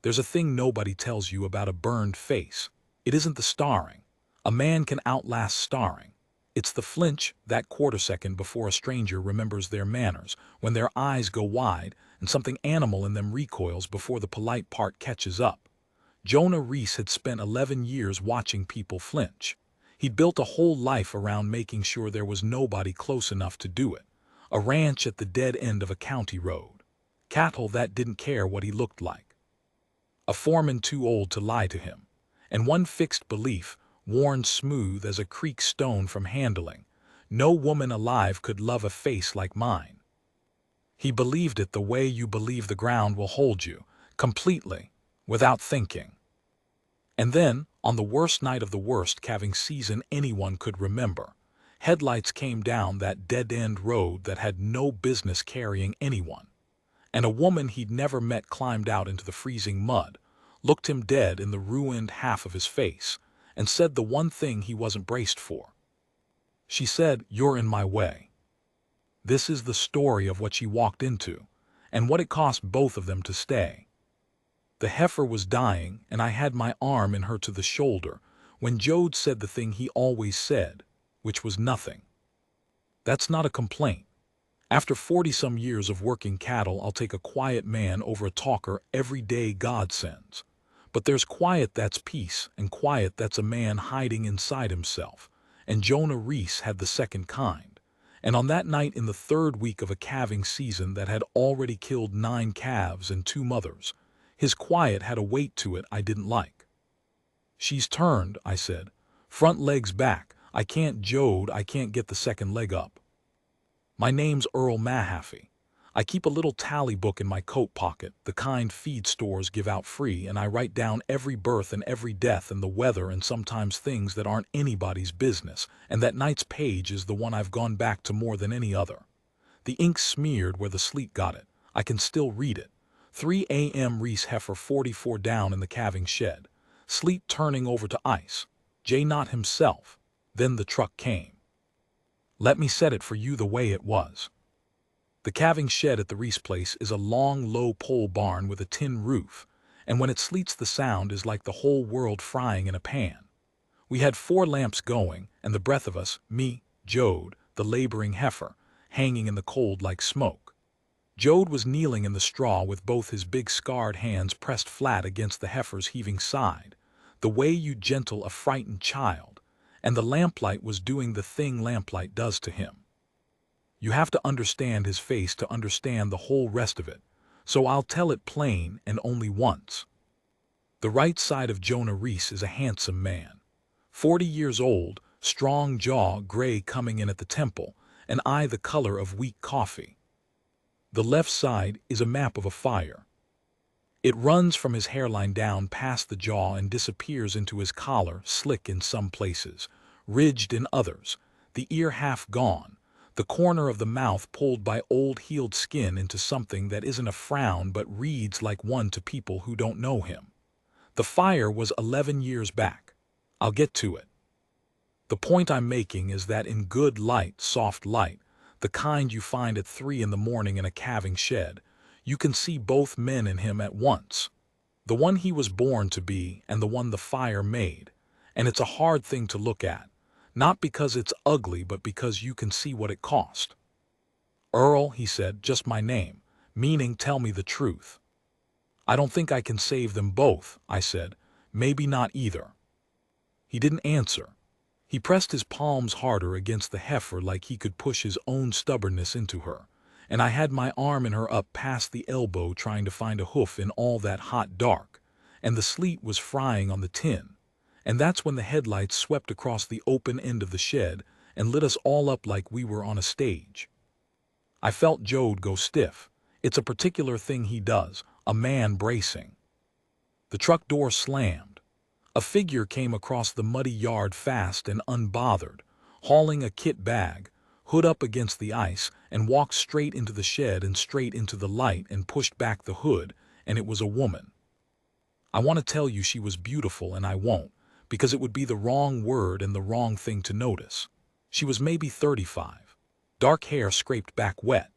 There's a thing nobody tells you about a burned face. It isn't the starring. A man can outlast starring. It's the flinch, that quarter second before a stranger remembers their manners, when their eyes go wide and something animal in them recoils before the polite part catches up. Jonah Reese had spent 11 years watching people flinch. He'd built a whole life around making sure there was nobody close enough to do it. A ranch at the dead end of a county road. Cattle that didn't care what he looked like. A foreman too old to lie to him. And one fixed belief, worn smooth as a creek stone from handling: no woman alive could love a face like mine. He believed it the way you believe the ground will hold you, completely, without thinking. And then, on the worst night of the worst calving season anyone could remember, headlights came down that dead-end road that had no business carrying anyone. And a woman he'd never met climbed out into the freezing mud, looked him dead in the ruined half of his face, and said the one thing he wasn't braced for. She said, "You're in my way." This is the story of what she walked into, and what it cost both of them to stay. The heifer was dying, and I had my arm in her to the shoulder, when Jode said the thing he always said, which was nothing. That's not a complaint. After 40-some years of working cattle, I'll take a quiet man over a talker every day God sends. But there's quiet that's peace, and quiet that's a man hiding inside himself, and Jonah Reese had the second kind. And on that night in the third week of a calving season that had already killed 9 calves and 2 mothers, his quiet had a weight to it I didn't like. "She's turned," I said. "Front leg's back. I can't get the second leg up. My name's Earl Mahaffey. I keep a little tally book in my coat pocket, the kind feed stores give out free, and I write down every birth and every death and the weather and sometimes things that aren't anybody's business, and that night's page is the one I've gone back to more than any other. The ink's smeared where the sleet got it. I can still read it. 3 a.m. Reese heifer 44 down in the calving shed. Sleet turning over to ice. J. Not himself. Then the truck came. Let me set it for you the way it was. The calving shed at the Reese place is a long, low pole barn with a tin roof, and when it sleets the sound is like the whole world frying in a pan. We had 4 lamps going, and the breath of us, me, Jode, the laboring heifer, hanging in the cold like smoke. Jode was kneeling in the straw with both his big scarred hands pressed flat against the heifer's heaving side, the way you gentle a frightened child, and the lamplight was doing the thing lamplight does to him. You have to understand his face to understand the whole rest of it, so I'll tell it plain and only once. The right side of Jonah Reese is a handsome man. 40 years old, strong jaw, gray coming in at the temple, and eye the color of weak coffee. The left side is a map of a fire. It runs from his hairline down past the jaw and disappears into his collar, slick in some places, ridged in others, the ear half gone, the corner of the mouth pulled by old healed skin into something that isn't a frown but reads like one to people who don't know him. The fire was 11 years back. I'll get to it. The point I'm making is that in good light, soft light, the kind you find at 3 in the morning in a calving shed, you can see both men in him at once. The one he was born to be and the one the fire made. And it's a hard thing to look at, not because it's ugly but because you can see what it cost. "Earl," he said, "just my name, meaning tell me the truth." "I don't think I can save them both," I said. "Maybe not either." He didn't answer. He pressed his palms harder against the heifer like he could push his own stubbornness into her, and I had my arm in her up past the elbow trying to find a hoof in all that hot dark, and the sleet was frying on the tin, and that's when the headlights swept across the open end of the shed and lit us all up like we were on a stage. I felt Jode go stiff. It's a particular thing he does, a man bracing. The truck door slammed. A figure came across the muddy yard fast and unbothered, hauling a kit bag, hood up against the ice, and walked straight into the shed and straight into the light and pushed back the hood, and it was a woman. I want to tell you she was beautiful and I won't, because it would be the wrong word and the wrong thing to notice. She was maybe 35. Dark hair scraped back wet.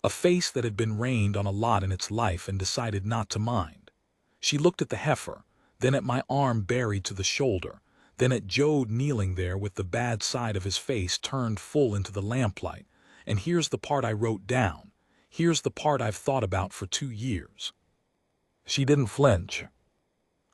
A face that had been rained on a lot in its life and decided not to mind. She looked at the heifer, then at my arm buried to the shoulder, then at Jode kneeling there with the bad side of his face turned full into the lamplight. And here's the part I wrote down. Here's the part I've thought about for 2 years. She didn't flinch.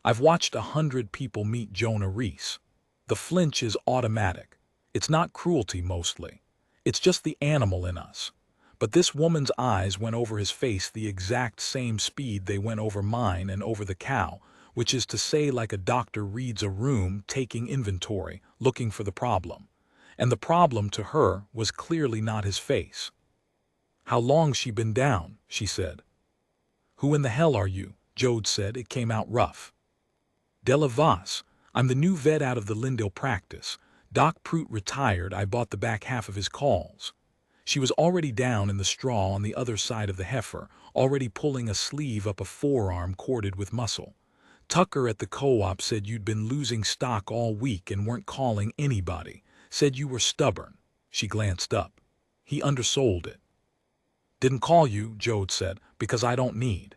I've watched 100 people meet Jonah Reese. The flinch is automatic. It's not cruelty mostly. It's just the animal in us. But this woman's eyes went over his face the exact same speed they went over mine and over the cow, which is to say like a doctor reads a room taking inventory, looking for the problem. And the problem to her was clearly not his face. "How long's she been down?" she said. "Who in the hell are you?" Jode said. It came out rough. "Della Vos. I'm the new vet out of the Lindale practice. Doc Prout retired. I bought the back half of his calls." She was already down in the straw on the other side of the heifer, already pulling a sleeve up a forearm corded with muscle. "Tucker at the co-op said you'd been losing stock all week and weren't calling anybody. Said you were stubborn." She glanced up. "He undersold it." "Didn't call you," Jode said, "because I don't need.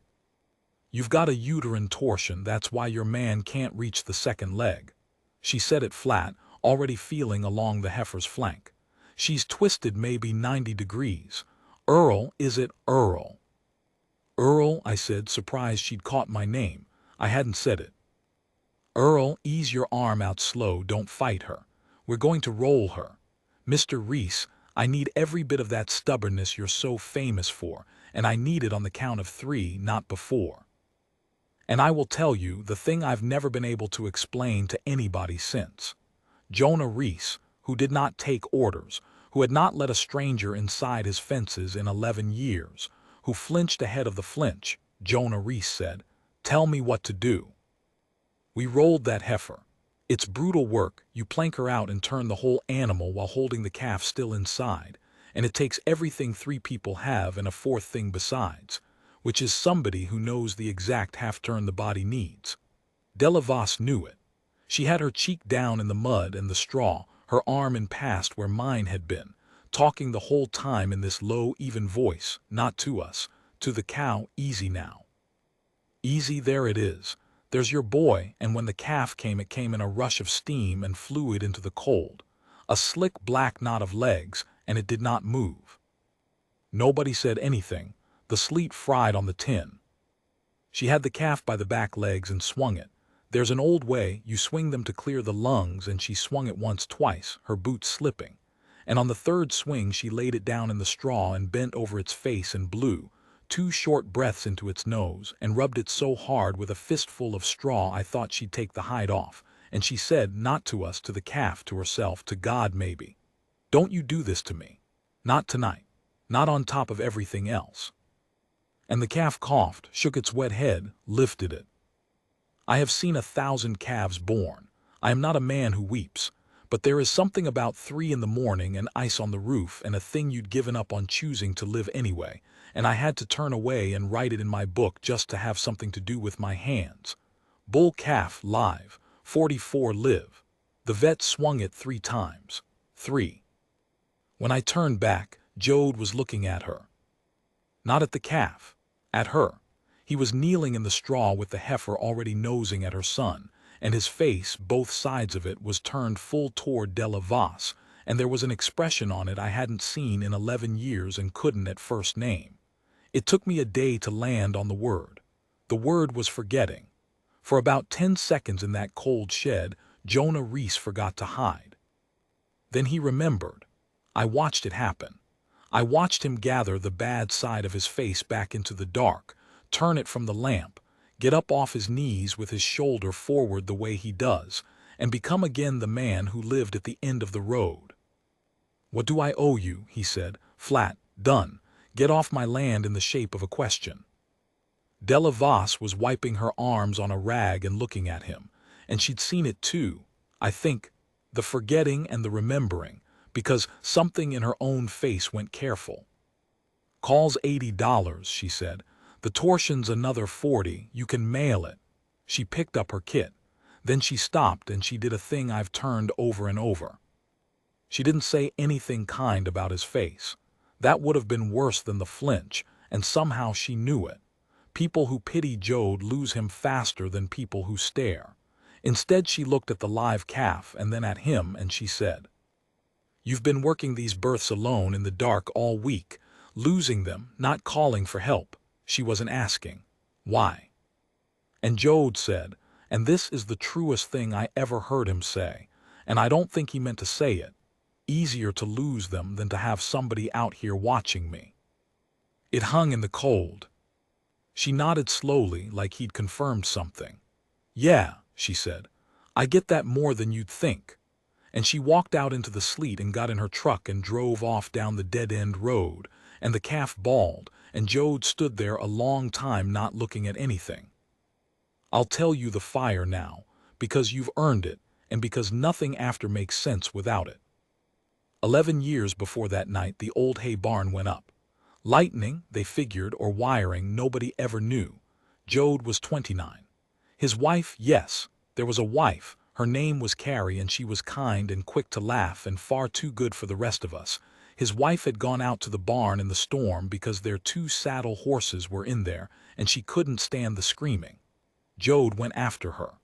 You've got a uterine torsion, that's why your man can't reach the second leg." She said it flat, already feeling along the heifer's flank. "She's twisted maybe 90 degrees. Earl, is it Earl?" "Earl," I said, surprised she'd caught my name. I hadn't said it. "Earl, ease your arm out slow, don't fight her. We're going to roll her. Mr. Reese, I need every bit of that stubbornness you're so famous for, and I need it on the count of 3, not before. And I will tell you the thing I've never been able to explain to anybody since. Jonah Reese, who did not take orders, who had not let a stranger inside his fences in 11 years, who flinched ahead of the flinch, Jonah Reese said, 'Tell me what to do.' We rolled that heifer. It's brutal work. You plank her out and turn the whole animal while holding the calf still inside, and it takes everything 3 people have and a 4th thing besides, which is somebody who knows the exact half-turn the body needs. Della Vos knew it. She had her cheek down in the mud and the straw, her arm in past where mine had been, talking the whole time in this low, even voice, not to us, to the cow. 'Easy now. Easy, there it is. There's your boy.' And when the calf came, it came in a rush of steam and fluid into the cold, a slick black knot of legs, and it did not move. Nobody said anything. The sleet fried on the tin. She had the calf by the back legs and swung it. There's an old way, you swing them to clear the lungs, and she swung it once, twice, her boots slipping. And on the 3rd swing she laid it down in the straw and bent over its face and blew 2 short breaths into its nose and rubbed it so hard with a fistful of straw I thought she'd take the hide off. And she said, not to us, to the calf, to herself, to God maybe, 'Don't you do this to me. Not tonight. Not on top of everything else.' And the calf coughed, shook its wet head, lifted it. I have seen 1,000 calves born. I am not a man who weeps. But there is something about 3 in the morning and ice on the roof and a thing you'd given up on choosing to live anyway, and I had to turn away and write it in my book just to have something to do with my hands. Bull calf, live, 44 live. The vet swung it 3 times. 3. When I turned back, Jode was looking at her. Not at the calf. At her. He was kneeling in the straw with the heifer already nosing at her son, and his face, both sides of it, was turned full toward Della Vos, and there was an expression on it I hadn't seen in 11 years and couldn't at first name. It took me a day to land on the word. The word was forgetting. For about 10 seconds in that cold shed, Jonah Reese forgot to hide. Then he remembered. I watched it happen. I watched him gather the bad side of his face back into the dark, turn it from the lamp, get up off his knees with his shoulder forward the way he does, and become again the man who lived at the end of the road. "What do I owe you?" he said, flat, done. "Get off my land," in the shape of a question. Della Vos was wiping her arms on a rag and looking at him, and she'd seen it too, I think, the forgetting and the remembering, because something in her own face went careful. "Call's $80, she said. "The torsion's another 40, you can mail it." She picked up her kit. Then she stopped and she did a thing I've turned over and over. She didn't say anything kind about his face. That would have been worse than the flinch, and somehow she knew it. People who pity Jode lose him faster than people who stare. Instead, she looked at the live calf and then at him, and she said, "You've been working these births alone in the dark all week, losing them, not calling for help." She wasn't asking, "Why?" And Jode said, and this is the truest thing I ever heard him say, and I don't think he meant to say it, "Easier to lose them than to have somebody out here watching me." It hung in the cold. She nodded slowly, like he'd confirmed something. "Yeah," she said, "I get that more than you'd think." And she walked out into the sleet and got in her truck and drove off down the dead-end road, and the calf bawled, and Jode stood there a long time not looking at anything. I'll tell you the fire now, because you've earned it, and because nothing after makes sense without it. 11 years before that night, the old hay barn went up. Lightning, they figured, or wiring, nobody ever knew. Jode was 29. His wife, yes, there was a wife. Her name was Carrie, and she was kind and quick to laugh and far too good for the rest of us. His wife had gone out to the barn in the storm because their 2 saddle horses were in there, and she couldn't stand the screaming. Jode went after her.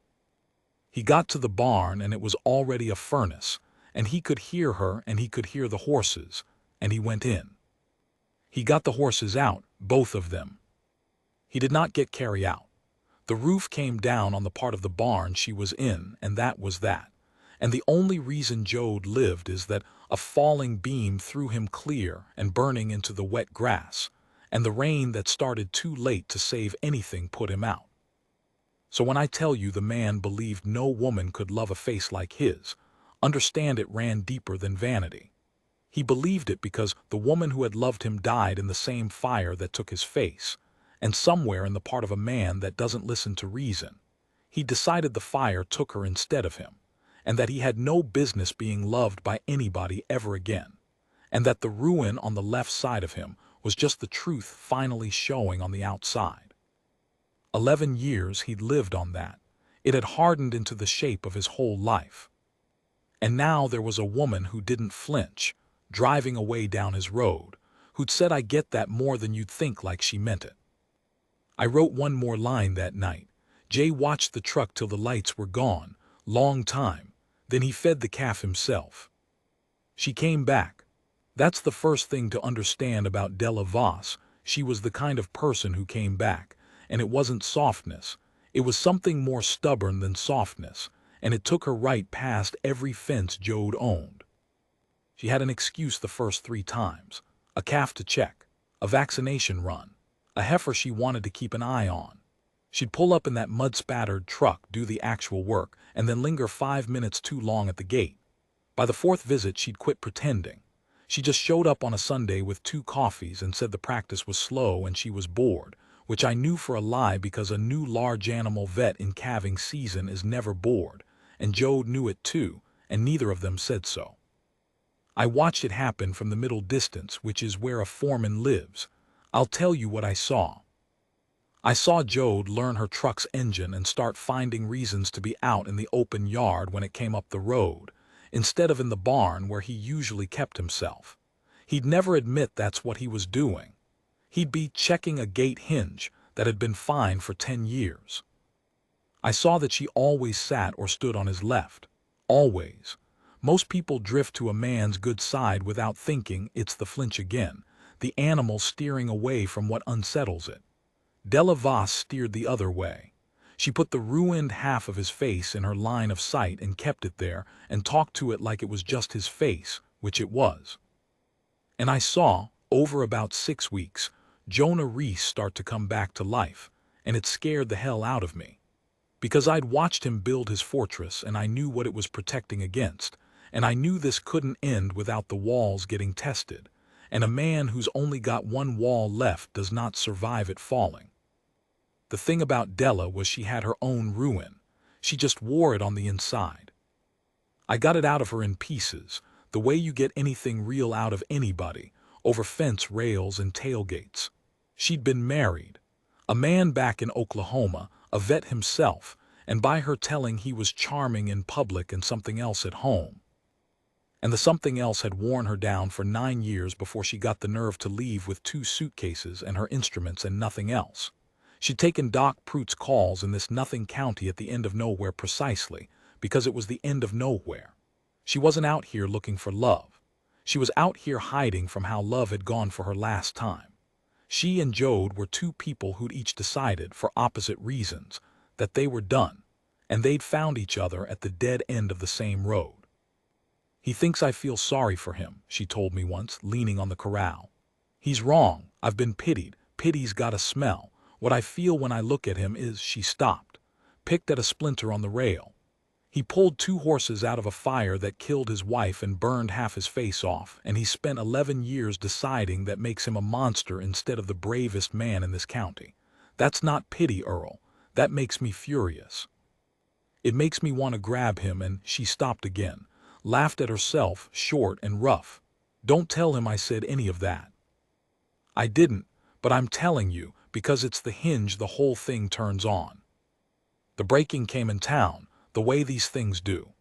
He got to the barn, and it was already a furnace, and he could hear her and he could hear the horses, and he went in. He got the horses out, both of them. He did not get Carrie out. The roof came down on the part of the barn she was in, and that was that. And the only reason Jode lived is that a falling beam threw him clear and burning into the wet grass, and the rain that started too late to save anything put him out. So when I tell you the man believed no woman could love a face like his, understand it ran deeper than vanity. He believed it because the woman who had loved him died in the same fire that took his face, and somewhere in the part of a man that doesn't listen to reason, he decided the fire took her instead of him, and that he had no business being loved by anybody ever again, and that the ruin on the left side of him was just the truth finally showing on the outside. 11 years he'd lived on that. It had hardened into the shape of his whole life. And now there was a woman who didn't flinch, driving away down his road, who'd said, "I get that more than you'd think," like she meant it. I wrote one more line that night. Jay watched the truck till the lights were gone, long time, then he fed the calf himself. She came back. That's the first thing to understand about Della Voss. She was the kind of person who came back, and it wasn't softness. It was something more stubborn than softness, and it took her right past every fence Jode owned. She had an excuse the first 3 times. A calf to check, a vaccination run, a heifer she wanted to keep an eye on. She'd pull up in that mud-spattered truck, do the actual work, and then linger 5 minutes too long at the gate. By the 4th visit, she'd quit pretending. She just showed up on a Sunday with 2 coffees and said the practice was slow and she was bored, which I knew for a lie because a new large animal vet in calving season is never bored, and Jode knew it too, and neither of them said so. I watched it happen from the middle distance, which is where a foreman lives. I'll tell you what I saw. I saw Jode learn her truck's engine and start finding reasons to be out in the open yard when it came up the road, instead of in the barn where he usually kept himself. He'd never admit that's what he was doing. He'd be checking a gate hinge that had been fine for 10 years. I saw that she always sat or stood on his left. Always. Most people drift to a man's good side without thinking. It's the flinch again, the animal steering away from what unsettles it. Della Voss steered the other way. She put the ruined half of his face in her line of sight and kept it there and talked to it like it was just his face, which it was. And I saw, over about 6 weeks, Jonah Reese start to come back to life, and it scared the hell out of me. Because I'd watched him build his fortress and I knew what it was protecting against, and I knew this couldn't end without the walls getting tested, and a man who's only got 1 wall left does not survive it falling. The thing about Della was she had her own ruin. She just wore it on the inside. I got it out of her in pieces, the way you get anything real out of anybody, over fence rails and tailgates. She'd been married. A man back in Oklahoma, a vet himself, and by her telling he was charming in public and something else at home. And the something else had worn her down for 9 years before she got the nerve to leave with 2 suitcases and her instruments and nothing else. She'd taken Doc Prute's calls in this nothing county at the end of nowhere precisely because it was the end of nowhere. She wasn't out here looking for love. She was out here hiding from how love had gone for her last time. She and Jode were two people who'd each decided, for opposite reasons, that they were done, and they'd found each other at the dead end of the same road. "He thinks I feel sorry for him," she told me once, leaning on the corral. "He's wrong. I've been pitied. Pity's got a smell. What I feel when I look at him is—" She stopped, picked at a splinter on the rail. "He pulled 2 horses out of a fire that killed his wife and burned half his face off, and he spent 11 years deciding that makes him a monster instead of the bravest man in this county. That's not pity, Earl. That makes me furious. It makes me want to grab him," and she stopped again, laughed at herself, short and rough. "Don't tell him I said any of that." "I didn't, but I'm telling you, because it's the hinge the whole thing turns on. The breaking came in town, the way these things do.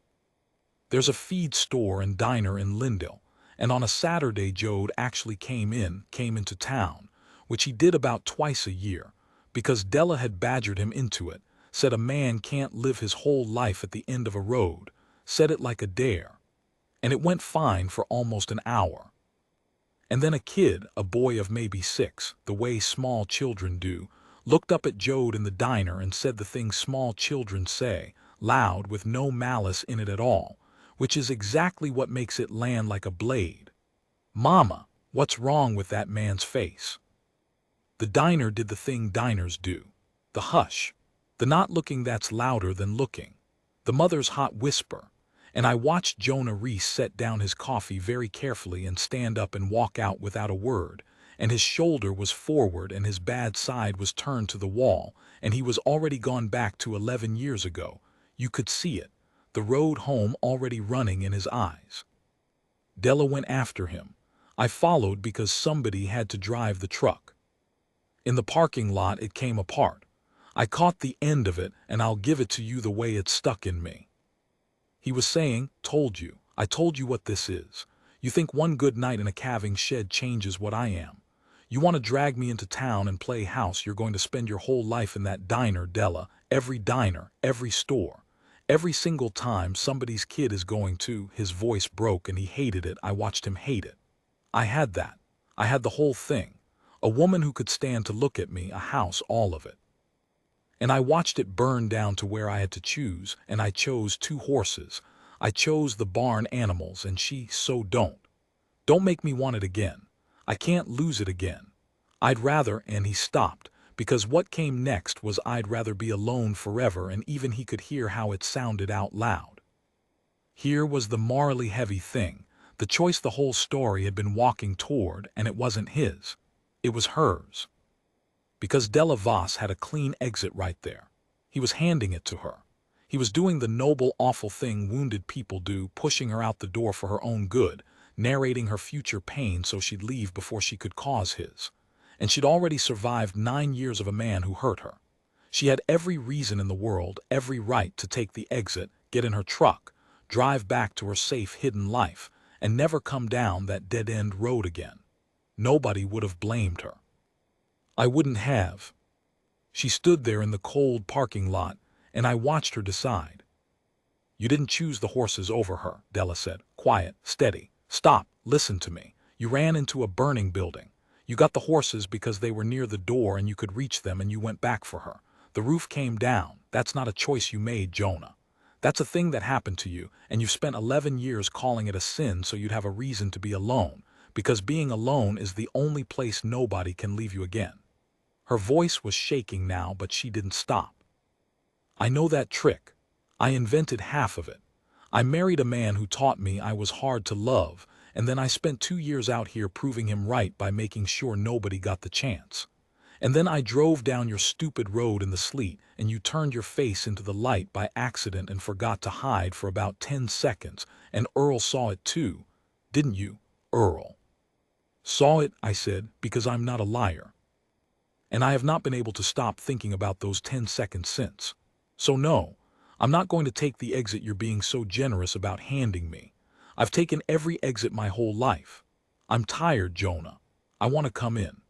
There's a feed store and diner in Lindale, and on a Saturday Jode actually came into town, which he did about twice a year, because Della had badgered him into it, said a man can't live his whole life at the end of a road, said it like a dare. And it went fine for almost an hour. And then a kid, a boy of maybe 6, the way small children do, looked up at Jode in the diner and said the things small children say, loud with no malice in it at all, which is exactly what makes it land like a blade. Mama, what's wrong with that man's face? The diner did the thing diners do. The hush. The not looking that's louder than looking. The mother's hot whisper. And I watched Jonah Reese set down his coffee very carefully and stand up and walk out without a word, and his shoulder was forward and his bad side was turned to the wall, and he was already gone back to 11 years ago. You could see it, the road home already running in his eyes. Della went after him. I followed because somebody had to drive the truck. In the parking lot it came apart. I caught the end of it, and I'll give it to you the way it stuck in me. He was saying, I told you what this is. You think one good night in a calving shed changes what I am. You want to drag me into town and play house. You're going to spend your whole life in that diner, Della. Every diner, every store. Every single time somebody's kid is going to." His voice broke and he hated it. I watched him hate it. I had that. I had the whole thing. A woman who could stand to look at me, a house, all of it. And I watched it burn down to where I had to choose, and I chose 2 horses. I chose the barn animals, and so don't make me want it again. I can't lose it again. I'd rather," and he stopped, because what came next was "I'd rather be alone forever," and even he could hear how it sounded out loud. Here was the morally heavy thing, the choice the whole story had been walking toward, and it wasn't his. It was hers. Because Della Voss had a clean exit right there. He was handing it to her. He was doing the noble, awful thing wounded people do, pushing her out the door for her own good, narrating her future pain so she'd leave before she could cause his. And she'd already survived 9 years of a man who hurt her. She had every reason in the world, every right to take the exit, get in her truck, drive back to her safe, hidden life, and never come down that dead-end road again. Nobody would have blamed her. I wouldn't have. She stood there in the cold parking lot, and I watched her decide. "You didn't choose the horses over her," Della said. "Quiet, steady. Stop, listen to me. You ran into a burning building. You got the horses because they were near the door and you could reach them, and you went back for her. The roof came down. That's not a choice you made, Jonah. That's a thing that happened to you, and you've spent 11 years calling it a sin so you'd have a reason to be alone, because being alone is the only place nobody can leave you again." Her voice was shaking now, but she didn't stop. "I know that trick. I invented half of it. I married a man who taught me I was hard to love, and then I spent 2 years out here proving him right by making sure nobody got the chance. And then I drove down your stupid road in the sleet, and you turned your face into the light by accident and forgot to hide for about 10 seconds, and Earl saw it too. Didn't you, Earl?" "Saw it," I said, "because I'm not a liar. And I have not been able to stop thinking about those 10 seconds since. So no, I'm not going to take the exit you're being so generous about handing me. I've taken every exit my whole life. I'm tired, Jonah. I want to come in.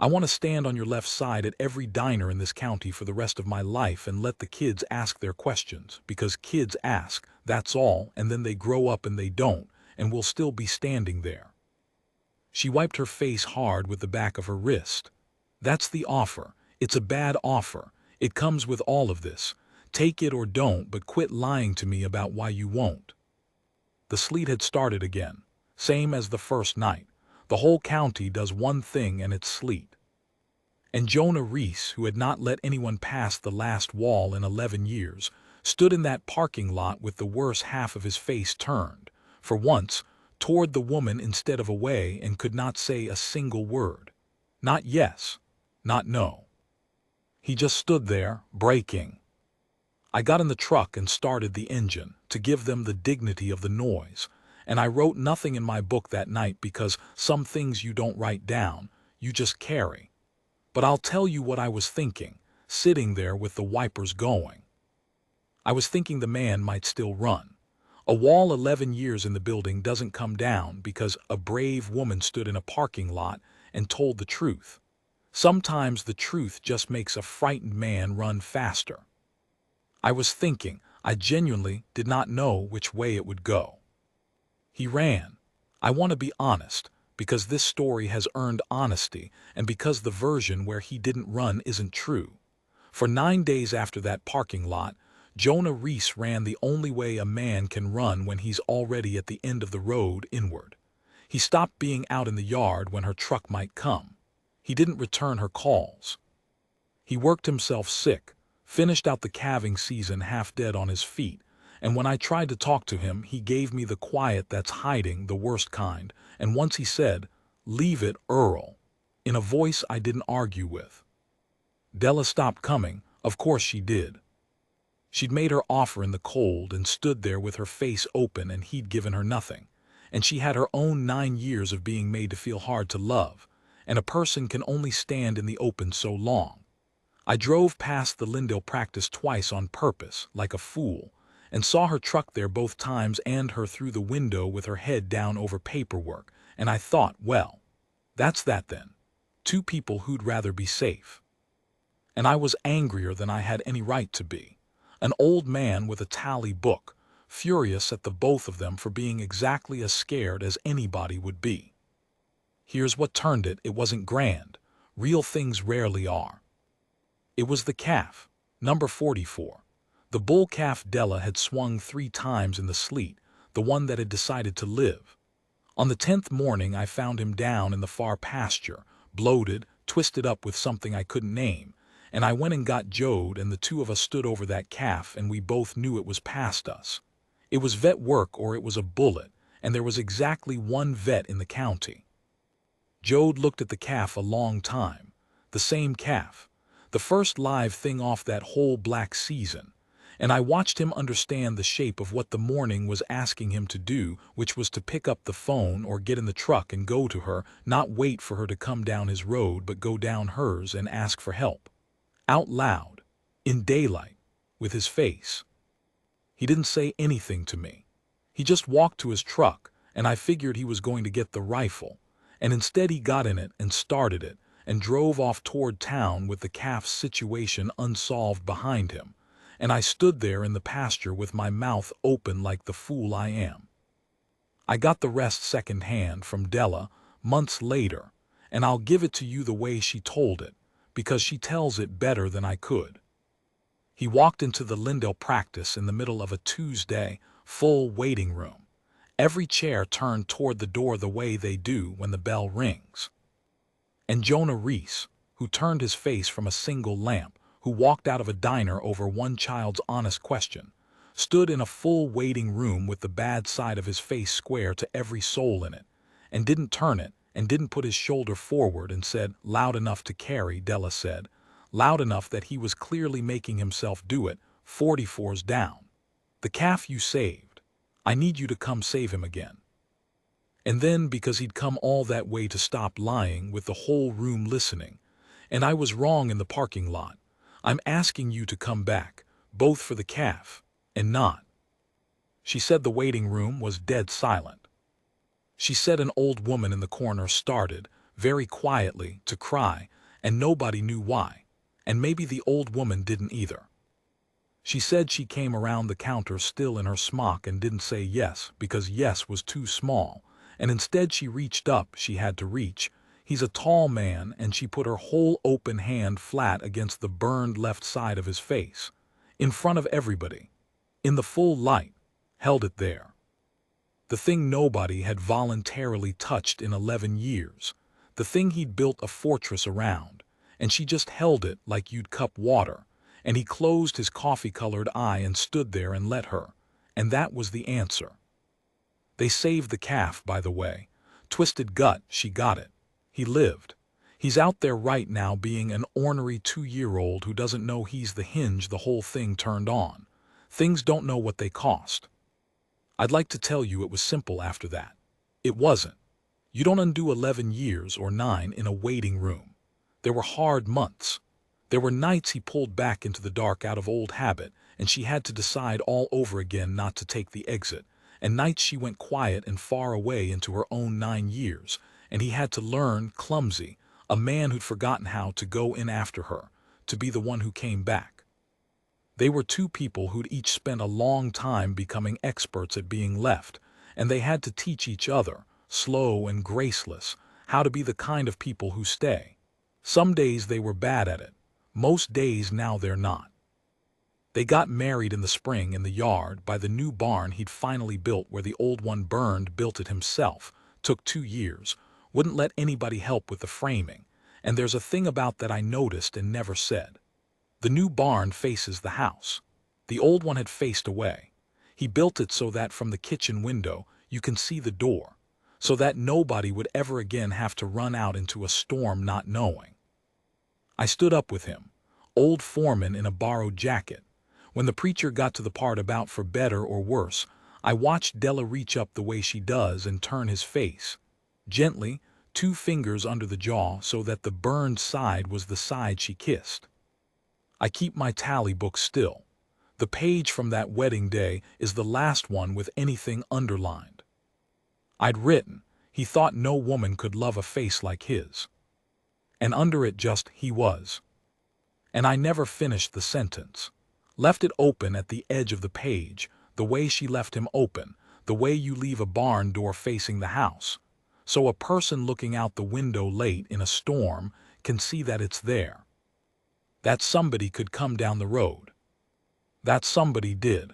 I want to stand on your left side at every diner in this county for the rest of my life and let the kids ask their questions, because kids ask, that's all, and then they grow up and they don't, and we'll still be standing there. She wiped her face hard with the back of her wrist. That's the offer. It's a bad offer. It comes with all of this. Take it or don't, but quit lying to me about why you won't. The sleet had started again, same as the first night. The whole county does one thing and it's sleet. And Jonah Reese, who had not let anyone pass the last wall in 11 years, stood in that parking lot with the worse half of his face turned, for once, toward the woman instead of away, and could not say a single word. Not yes, not no. He just stood there, braking. I got in the truck and started the engine, to give them the dignity of the noise, and I wrote nothing in my book that night because some things you don't write down, you just carry. But I'll tell you what I was thinking, sitting there with the wipers going. I was thinking the man might still run. A wall 11 years in the building doesn't come down because a brave woman stood in a parking lot and told the truth. Sometimes the truth just makes a frightened man run faster. I was thinking, I genuinely did not know which way it would go. He ran. I want to be honest, because this story has earned honesty, and because the version where he didn't run isn't true. For 9 days after that parking lot, Jonah Reese ran the only way a man can run when he's already at the end of the road inward. He stopped being out in the yard when her truck might come. He didn't return her calls. He worked himself sick, finished out the calving season half dead on his feet, and when I tried to talk to him, he gave me the quiet that's hiding, the worst kind, and once he said, "Leave it, Earl," in a voice I didn't argue with. Della stopped coming, of course she did. She'd made her offer in the cold and stood there with her face open, and he'd given her nothing, and she had her own 9 years of being made to feel hard to love, and a person can only stand in the open so long. I drove past the Lindale practice twice on purpose, like a fool, and saw her truck there both times and her through the window with her head down over paperwork, and I thought, well, that's that then. 2 people who'd rather be safe. And I was angrier than I had any right to be. An old man with a tally book, furious at the both of them for being exactly as scared as anybody would be. Here's what turned it. It wasn't grand. Real things rarely are. It was the calf, number 44. The bull calf Della had swung 3 times in the sleet, the one that had decided to live. On the 10th morning I found him down in the far pasture, bloated, twisted up with something I couldn't name, and I went and got Jode, and the 2 of us stood over that calf, and we both knew it was past us. It was vet work or it was a bullet, and there was exactly 1 vet in the county. Jode looked at the calf a long time. The same calf. The first live thing off that whole black season. And I watched him understand the shape of what the morning was asking him to do, which was to pick up the phone or get in the truck and go to her, not wait for her to come down his road, but go down hers and ask for help. Out loud, in daylight, with his face. He didn't say anything to me. He just walked to his truck, and I figured he was going to get the rifle, and instead he got in it and started it, and drove off toward town with the calf's situation unsolved behind him. And I stood there in the pasture with my mouth open like the fool I am. I got the rest second-hand from Della, months later, and I'll give it to you the way she told it, because she tells it better than I could. He walked into the Lindale practice in the middle of a Tuesday, full waiting room. Every chair turned toward the door the way they do when the bell rings. And Jonah Reese, who turned his face from a single lamp, who walked out of a diner over one child's honest question, stood in a full waiting room with the bad side of his face square to every soul in it, and didn't turn it, and didn't put his shoulder forward, and said, loud enough to carry, Della said, loud enough that he was clearly making himself do it, 44's down. The calf you saved. I need you to come save him again. And then, because he'd come all that way to stop lying with the whole room listening, and I was wrong in the parking lot, I'm asking you to come back, both for the calf and not. She said the waiting room was dead silent. She said an old woman in the corner started, very quietly, to cry, and nobody knew why. And maybe the old woman didn't either. She said she came around the counter still in her smock and didn't say yes because yes was too small, and instead she reached up she had to reach. He's a tall man, and she put her whole open hand flat against the burned left side of his face, in front of everybody, in the full light, held it there. The thing nobody had voluntarily touched in 11 years, the thing he'd built a fortress around, and she just held it like you'd cup water, and he closed his coffee-colored eye and stood there and let her, and that was the answer. They saved the calf, by the way. Twisted gut, she got it. He lived. He's out there right now being an ornery 2-year-old who doesn't know he's the hinge the whole thing turned on. Things don't know what they cost. I'd like to tell you it was simple after that. It wasn't. You don't undo 11 years or 9 in a waiting room. There were hard months. There were nights he pulled back into the dark out of old habit, and she had to decide all over again not to take the exit, and nights she went quiet and far away into her own 9 years, and he had to learn, clumsy, a man who'd forgotten how to go in after her, to be the one who came back. They were two people who'd each spent a long time becoming experts at being left, and they had to teach each other, slow and graceless, how to be the kind of people who stay. Some days they were bad at it. Most days now they're not. They got married in the spring in the yard by the new barn he'd finally built where the old one burned. Built it himself. Took 2 years. Wouldn't let anybody help with the framing. And there's a thing about that I noticed and never said. The new barn faces the house. The old one had faced away. He built it so that from the kitchen window you can see the door, so that nobody would ever again have to run out into a storm not knowing. I stood up with him, old foreman in a borrowed jacket. When the preacher got to the part about for better or worse, I watched Della reach up the way she does and turn his face, gently, 2 fingers under the jaw so that the burned side was the side she kissed. I keep my tally book still. The page from that wedding day is the last one with anything underlined. I'd written, he thought no woman could love a face like his. And under it just, he was. And I never finished the sentence. Left it open at the edge of the page, the way she left him open, the way you leave a barn door facing the house. So a person looking out the window late in a storm can see that it's there. That somebody could come down the road. That somebody did.